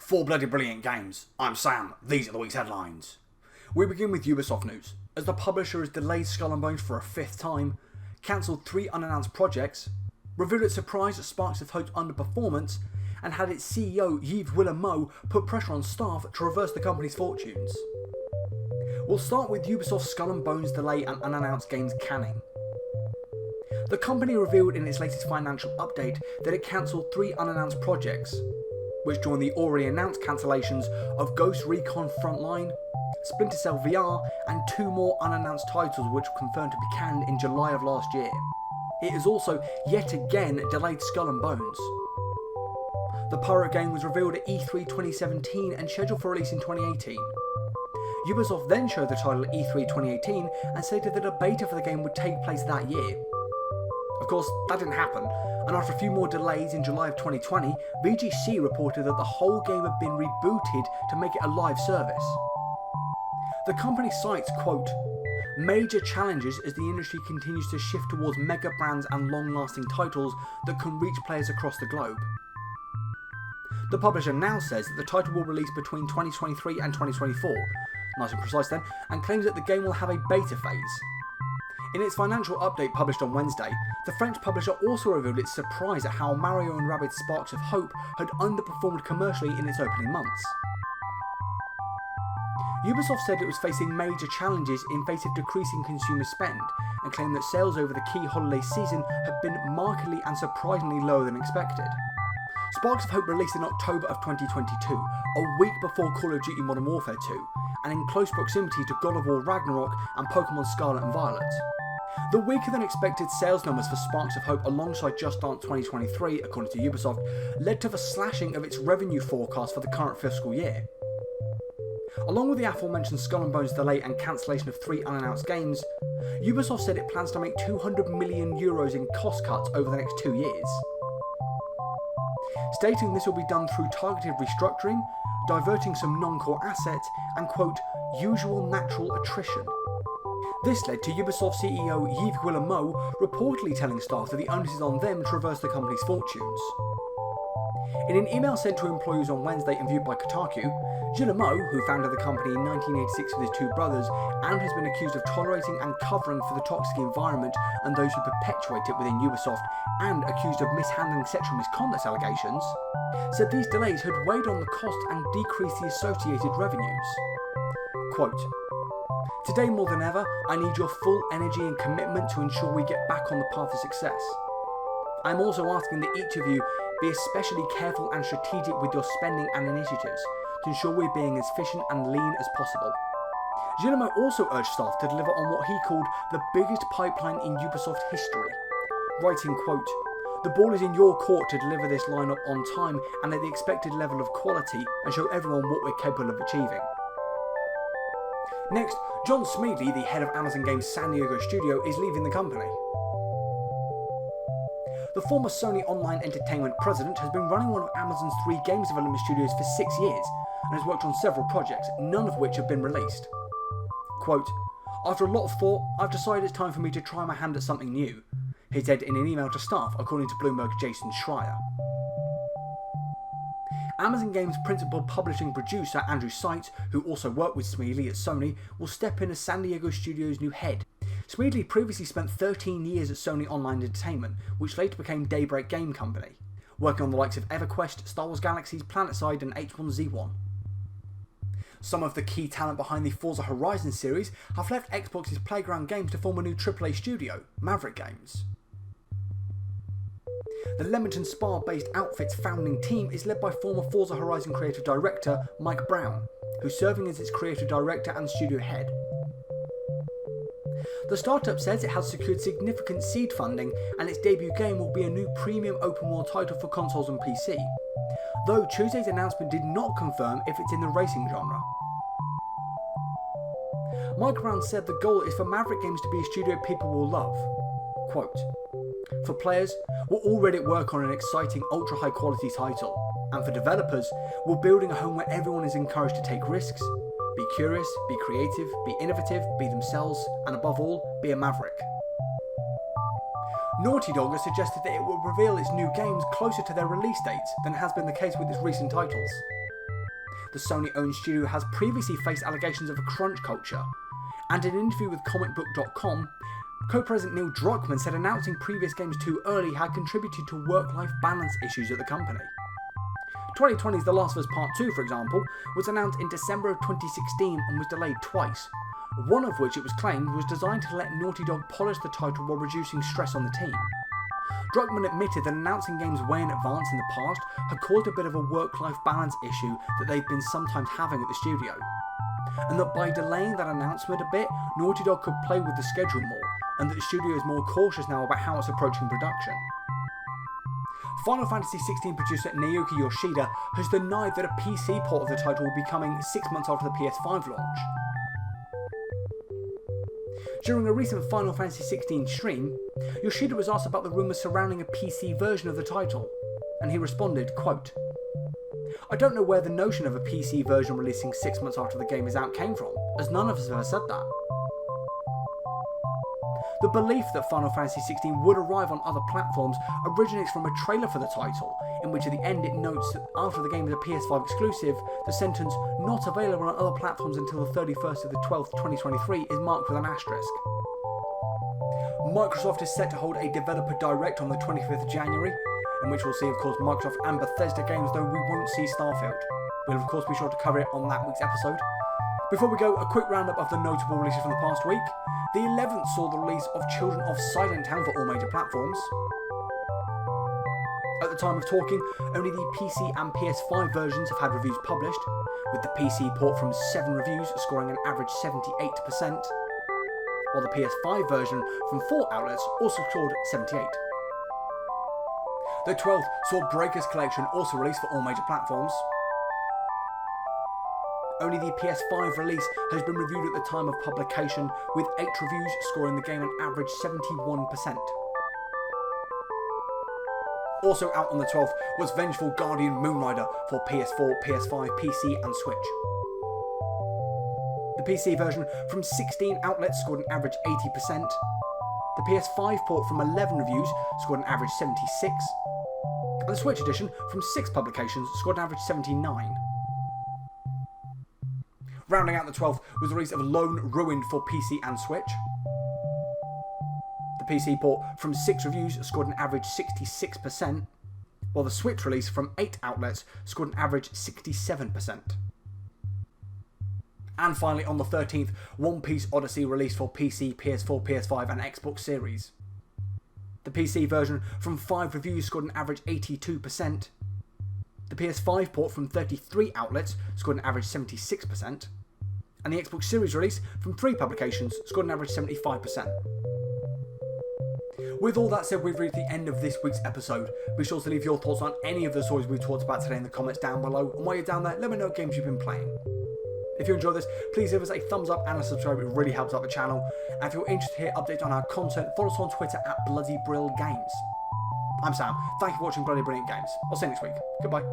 Four bloody brilliant games. I'm Sam. These are the week's headlines. We begin with Ubisoft news, as the publisher has delayed Skull and Bones for a fifth time, cancelled 3 unannounced projects, revealed its surprise at Sparks of Hope's underperformance, and had its CEO Yves Guillemot put pressure on staff to reverse the company's fortunes. We'll start with Ubisoft's Skull and Bones delay and unannounced games canning. The company revealed in its latest financial update that it cancelled 3 unannounced projects, which join the already announced cancellations of Ghost Recon Frontline, Splinter Cell VR, and 2 more unannounced titles which were confirmed to be canned in July of last year. It has also, yet again, delayed Skull and Bones. The pirate game was revealed at E3 2017 and scheduled for release in 2018. Ubisoft then showed the title at E3 2018 and stated that a beta for the game would take place that year. Of course, that didn't happen, and after a few more delays in July of 2020, VGC reported that the whole game had been rebooted to make it a live service. The company cites, quote, "major challenges as the industry continues to shift towards mega brands and long-lasting titles that can reach players across the globe." The publisher now says that the title will release between 2023 and 2024, nice and precise then, and claims that the game will have a beta phase. In its financial update published on Wednesday, the French publisher also revealed its surprise at how Mario Rabbids Sparks of Hope had underperformed commercially in its opening months. Ubisoft said it was facing major challenges in face of decreasing consumer spend, and claimed that sales over the key holiday season had been markedly and surprisingly lower than expected. Sparks of Hope released in October of 2022, a week before Call of Duty Modern Warfare 2, and in close proximity to God of War Ragnarok and Pokemon Scarlet and Violet. The weaker than expected sales numbers for Sparks of Hope alongside Just Dance 2023, according to Ubisoft, led to the slashing of its revenue forecast for the current fiscal year. Along with the aforementioned Skull and Bones delay and cancellation of 3 unannounced games, Ubisoft said it plans to make €200 million in cost cuts over the next 2 years. Stating this will be done through targeted restructuring, diverting some non-core assets, and quote, usual natural attrition. This led to Ubisoft CEO Yves Guillemot reportedly telling staff that the onus is on them to reverse the company's fortunes. In an email sent to employees on Wednesday and viewed by Kotaku, Guillemot, who founded the company in 1986 with his 2 brothers and has been accused of tolerating and covering for the toxic environment and those who perpetuate it within Ubisoft, and accused of mishandling sexual misconduct allegations, said these delays had weighed on the cost and decreased the associated revenues. Quote, "Today more than ever, I need your full energy and commitment to ensure we get back on the path of success. I'm also asking that each of you be especially careful and strategic with your spending and initiatives to ensure we're being as efficient and lean as possible." Guillemot also urged staff to deliver on what he called the biggest pipeline in Ubisoft history, writing, quote, "The ball is in your court to deliver this lineup on time and at the expected level of quality and show everyone what we're capable of achieving." Next, John Smedley, the head of Amazon Games' San Diego studio, is leaving the company. The former Sony Online Entertainment president has been running one of Amazon's 3 games development studios for 6 years and has worked on several projects, none of which have been released. Quote, "After a lot of thought, I've decided it's time for me to try my hand at something new," he said in an email to staff, according to Bloomberg's Jason Schreier. Amazon Games' principal publishing producer Andrew Seitz, who also worked with Smedley at Sony, will step in as San Diego Studio's new head. Smedley previously spent 13 years at Sony Online Entertainment, which later became Daybreak Game Company, working on the likes of EverQuest, Star Wars Galaxies, PlanetSide and H1Z1. Some of the key talent behind the Forza Horizon series have left Xbox's Playground Games to form a new AAA studio, Maverick Games. The Leamington Spa-based outfit's founding team is led by former Forza Horizon creative director Mike Brown, who's serving as its creative director and studio head. The startup says it has secured significant seed funding and its debut game will be a new premium open world title for consoles and PC, though Tuesday's announcement did not confirm if it's in the racing genre. Mike Brown said the goal is for Maverick Games to be a studio people will love. Quote, "For players, we're already at work on an exciting ultra high quality title, and for developers, we're building a home where everyone is encouraged to take risks, be curious, be creative, be innovative, be themselves, and above all, be a maverick." Naughty Dog has suggested that it will reveal its new games closer to their release dates than has been the case with its recent titles. the Sony-owned studio has previously faced allegations of a crunch culture, and in an interview with comicbook.com, co-president Neil Druckmann said announcing previous games too early had contributed to work-life balance issues at the company. 2020's The Last of Us Part 2, for example, was announced in December of 2016 and was delayed twice, one of which it was claimed was designed to let Naughty Dog polish the title while reducing stress on the team. Druckmann admitted that announcing games way in advance in the past had caused a bit of a work-life balance issue that they've been sometimes having at the studio, and that by delaying that announcement a bit, Naughty Dog could play with the schedule more, and that the studio is more cautious now about how it's approaching production. Final Fantasy XVI producer Naoki Yoshida has denied that a PC port of the title will be coming 6 months after the PS5 launch. During a recent Final Fantasy XVI stream, Yoshida was asked about the rumours surrounding a PC version of the title, and he responded, quote, "I don't know where the notion of a PC version releasing 6 months after the game is out came from, as none of us have ever said that." The belief that Final Fantasy XVI would arrive on other platforms originates from a trailer for the title, in which at the end it notes that after the game is a PS5 exclusive, the sentence "not available on other platforms until the 31st of the 12th, 2023 is marked with an asterisk. Microsoft is set to hold a developer direct on the 25th of January, in which we'll see, of course, Microsoft and Bethesda games, though we won't see Starfield. We'll, of course, be sure to cover it on that week's episode. Before we go, a quick roundup of the notable releases from the past week. The 11th saw the release of Children of SILENTOWN for all major platforms. At the time of talking, only the PC and PS5 versions have had reviews published, with the PC port from 7 reviews scoring an average 78%, while the PS5 version from 4 outlets also scored 78%. The 12th saw Breaker's Collection also released for all major platforms. Only the PS5 release has been reviewed at the time of publication, with 8 reviews scoring the game an average 71%. Also out on the 12th was Vengeful Guardian Moonrider for PS4, PS5, PC and Switch. The PC version from 16 outlets scored an average 80%. The PS5 port from 11 reviews scored an average 76%. And the Switch edition from 6 publications scored an average 79%. Rounding out the 12th was the release of Lone Ruined for PC and Switch. The PC port from 6 reviews scored an average 66%, while the Switch release from 8 outlets scored an average 67%. And finally, on the 13th, One Piece Odyssey released for PC, PS4, PS5 and Xbox Series. The PC version from 5 reviews scored an average 82%. The PS5 port from 33 outlets scored an average 76%, and the Xbox Series release from 3 publications scored an average 75%. With all that said, we've reached the end of this week's episode. Be sure to leave your thoughts on any of the stories we've talked about today in the comments down below, and while you're down there, let me know what games you've been playing. If you enjoyed this, please give us a thumbs up and a subscribe, it really helps out the channel. And if you're interested to hear updates on our content, follow us on Twitter at BloodyBrillGames. I'm Sam, thank you for watching Bloody Brilliant Games. I'll see you next week. Goodbye.